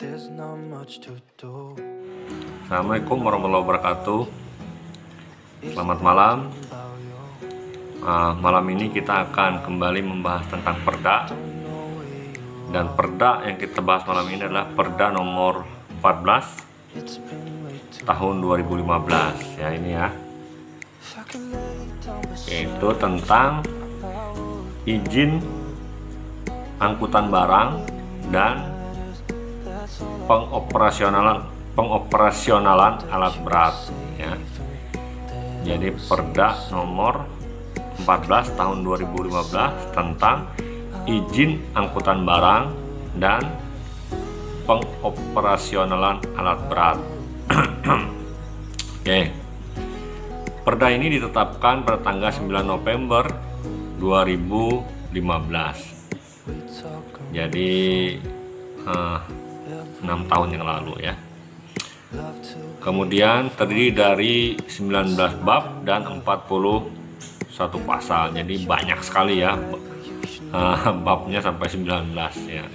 Assalamualaikum warahmatullahi wabarakatuh. Selamat malam. Malam ini kita akan kembali membahas tentang perda. Dan perda yang kita bahas malam ini adalah perda nomor 14 tahun 2015 ya, ini ya. Yaitu tentang izin angkutan barang dan pengoperasionalan alat berat ya. Jadi perda nomor 14 tahun 2015 tentang izin angkutan barang dan pengoperasionalan alat berat. Oke. Perda ini ditetapkan pada tanggal 9 November 2015. Jadi 6 tahun yang lalu ya. Kemudian terdiri dari 19 bab dan 41 pasal. Jadi banyak sekali ya babnya, sampai 19 ya.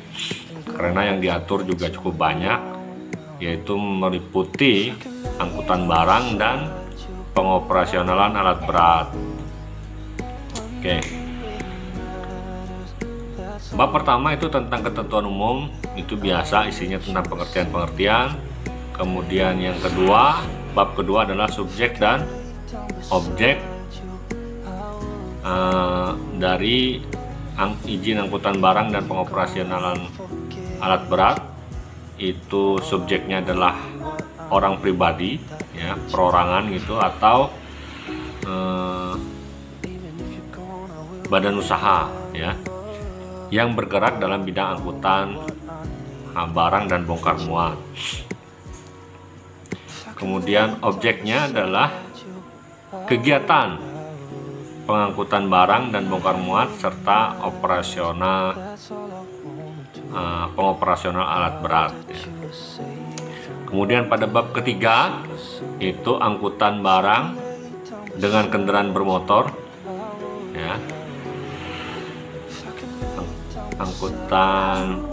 Karena yang diatur juga cukup banyak, yaitu meliputi angkutan barang dan pengoperasionalan alat berat. Oke. Bab pertama itu tentang ketentuan umum, itu biasa isinya tentang pengertian-pengertian. Kemudian yang kedua, bab kedua adalah subjek dan objek dari izin angkutan barang dan pengoperasionalan alat berat. Itu subjeknya adalah orang pribadi ya, perorangan gitu, atau badan usaha ya, yang bergerak dalam bidang angkutan barang dan bongkar muat. Kemudian objeknya adalah kegiatan pengangkutan barang dan bongkar muat serta pengoperasional alat berat ya. Kemudian pada bab ketiga itu angkutan barang dengan kendaraan bermotor ya. Angkutan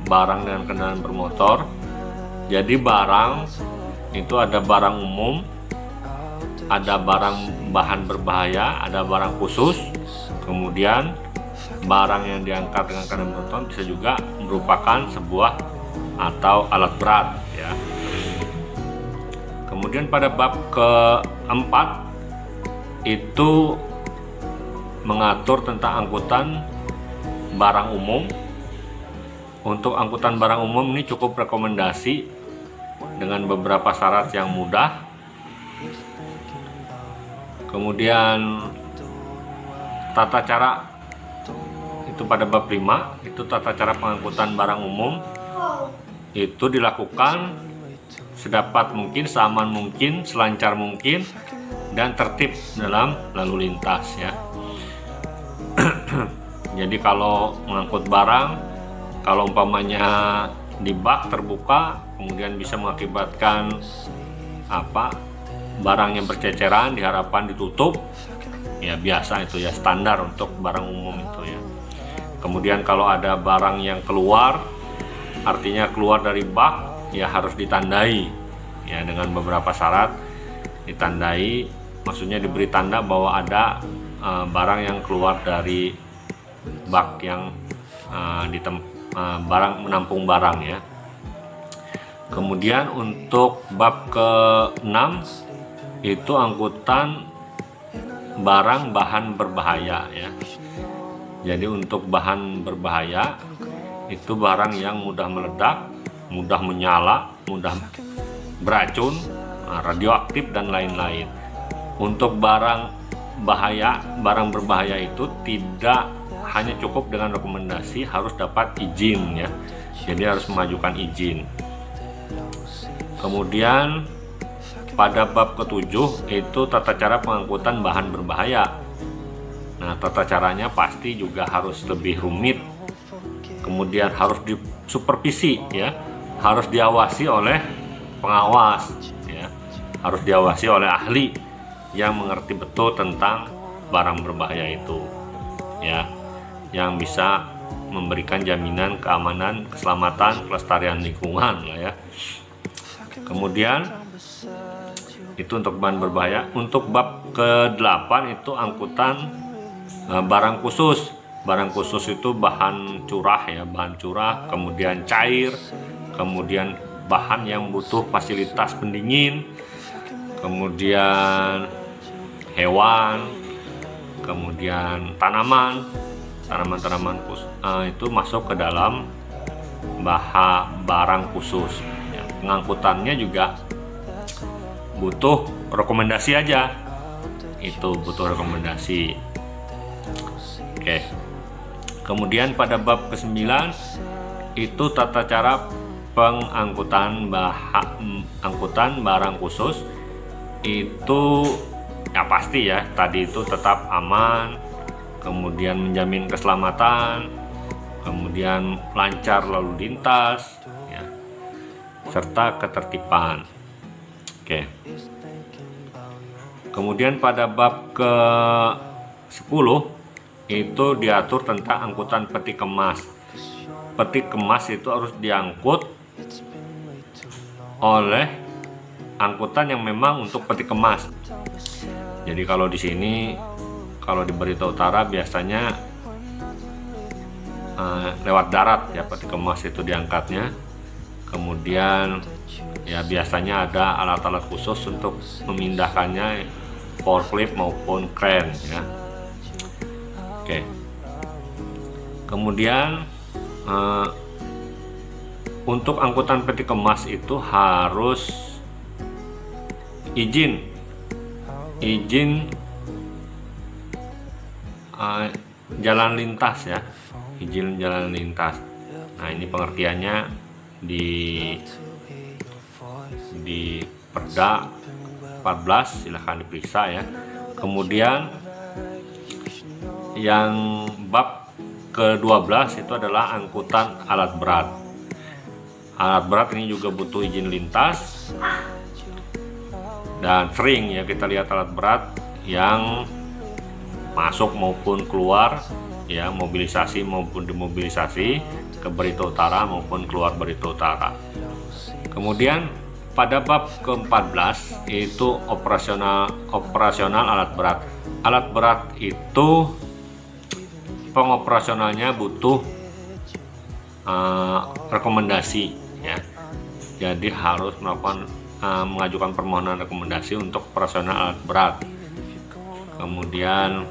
barang dengan kendaraan bermotor. Jadi barang itu ada barang umum, ada barang bahan berbahaya, ada barang khusus. Kemudian barang yang diangkat dengan kendaraan bermotor bisa juga merupakan sebuah atau alat berat ya. Kemudian pada bab keempat itu mengatur tentang angkutan barang umum. Untuk angkutan barang umum ini cukup rekomendasi dengan beberapa syarat yang mudah. Kemudian tata cara itu pada bab 5 itu tata cara pengangkutan barang umum itu dilakukan sedapat mungkin, seaman mungkin, selancar mungkin, dan tertib dalam lalu lintas ya. Jadi kalau mengangkut barang, kalau umpamanya di bak terbuka, kemudian bisa mengakibatkan barang yang berceceran, diharapkan ditutup ya, biasa itu ya, standar untuk barang umum itu ya. Kemudian kalau ada barang yang keluar, artinya keluar dari bak ya, harus ditandai ya, dengan beberapa syarat ditandai, maksudnya diberi tanda bahwa ada barang yang keluar dari bak yang barang menampung barang ya. Kemudian untuk bab ke-6 itu angkutan barang bahan berbahaya ya. Jadi untuk bahan berbahaya itu barang yang mudah meledak, mudah menyala, mudah beracun, radioaktif dan lain-lain. Untuk barang berbahaya itu tidak hanya cukup dengan rekomendasi, harus dapat izin ya. Jadi harus mengajukan izin. Kemudian pada bab ke-7 itu tata cara pengangkutan bahan berbahaya. Nah, tata caranya pasti juga harus lebih rumit. Kemudian harus disupervisi ya, harus diawasi oleh pengawas ya, harus diawasi oleh ahli yang mengerti betul tentang barang berbahaya itu ya, yang bisa memberikan jaminan keamanan, keselamatan, kelestarian lingkungan lah ya. Kemudian itu untuk bahan berbahaya. Untuk bab ke-8 itu angkutan barang khusus. Barang khusus itu bahan curah ya, bahan curah, kemudian cair, kemudian bahan yang butuh fasilitas pendingin, kemudian hewan, kemudian tanaman itu masuk ke dalam barang khusus ya. Pengangkutannya juga butuh rekomendasi aja, itu butuh rekomendasi. Oke. Kemudian pada bab ke-9 itu tata cara pengangkutan barang khusus. Itu ya pasti ya, tadi itu tetap aman, kemudian menjamin keselamatan, kemudian lancar lalu lintas ya, serta ketertiban. Oke. Kemudian pada bab ke-10 itu diatur tentang angkutan peti kemas. Peti kemas itu harus diangkut oleh angkutan yang memang untuk peti kemas. Jadi kalau di sini, kalau di Barito Utara biasanya lewat darat ya, peti kemas itu diangkatnya. Kemudian ya biasanya ada alat-alat khusus untuk memindahkannya, forklift maupun kren ya. Oke. Kemudian untuk angkutan peti kemas itu harus izin jalan lintas ya, izin jalan lintas. Nah, ini pengertiannya di Perda 14, silahkan diperiksa ya. Kemudian yang bab ke-12 itu adalah angkutan alat berat. Alat berat ini juga butuh izin lintas, dan sering ya kita lihat alat berat yang masuk maupun keluar ya, mobilisasi maupun demobilisasi ke Barito Utara maupun keluar Barito Utara. Kemudian pada bab ke-14 itu operasional alat berat. Alat berat itu pengoperasionalnya butuh rekomendasi ya. Jadi harus mengajukan permohonan rekomendasi untuk operasional alat berat. Kemudian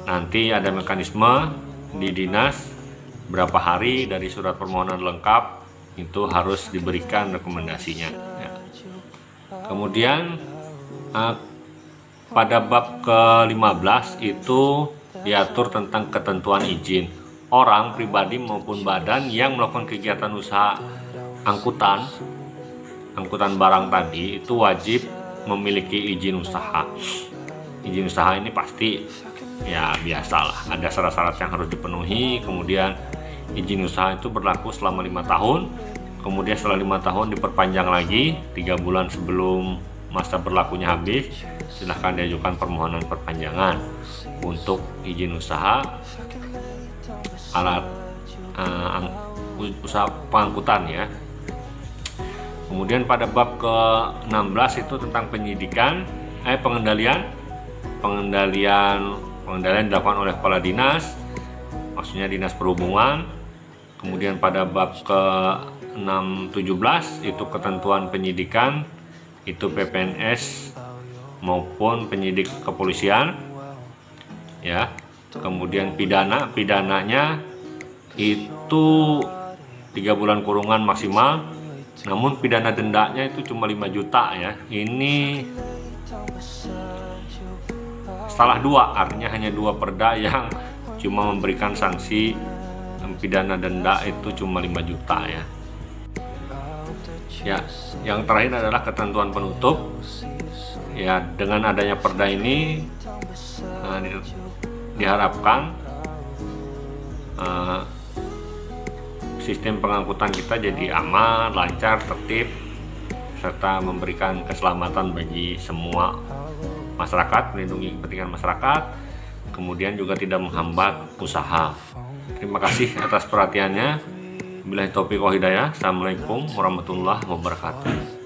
nanti ada mekanisme di dinas berapa hari dari surat permohonan lengkap itu harus diberikan rekomendasinya ya. Kemudian pada bab ke-15 itu diatur tentang ketentuan izin. Orang pribadi maupun badan yang melakukan kegiatan usaha angkutan barang tadi itu wajib memiliki izin usaha. Izin usaha ini pasti ya biasalah, ada syarat-syarat yang harus dipenuhi. Kemudian izin usaha itu berlaku selama 5 tahun. Kemudian setelah 5 tahun diperpanjang lagi 3 bulan sebelum masa berlakunya habis, silahkan diajukan permohonan perpanjangan untuk izin usaha alat usaha pengangkutan ya. Kemudian pada bab ke-16 itu tentang pengendalian dilakukan oleh kepala dinas, maksudnya dinas perhubungan. Kemudian pada bab ke-17 itu ketentuan penyidikan, itu PPNS maupun penyidik kepolisian ya. Kemudian pidananya itu 3 bulan kurungan maksimal, namun pidana dendanya itu cuma 5 juta ya. Ini salah 2, artinya hanya 2 perda yang cuma memberikan sanksi pidana denda itu cuma 5 juta ya. Ya, yang terakhir adalah ketentuan penutup. Ya, dengan adanya perda ini diharapkan sistem pengangkutan kita jadi aman, lancar, tertib, serta memberikan keselamatan bagi semua masyarakat, melindungi kepentingan masyarakat, kemudian juga tidak menghambat usaha. Terima kasih atas perhatiannya. Billahi taufiq wal hidayah. Assalamualaikum warahmatullahi wabarakatuh.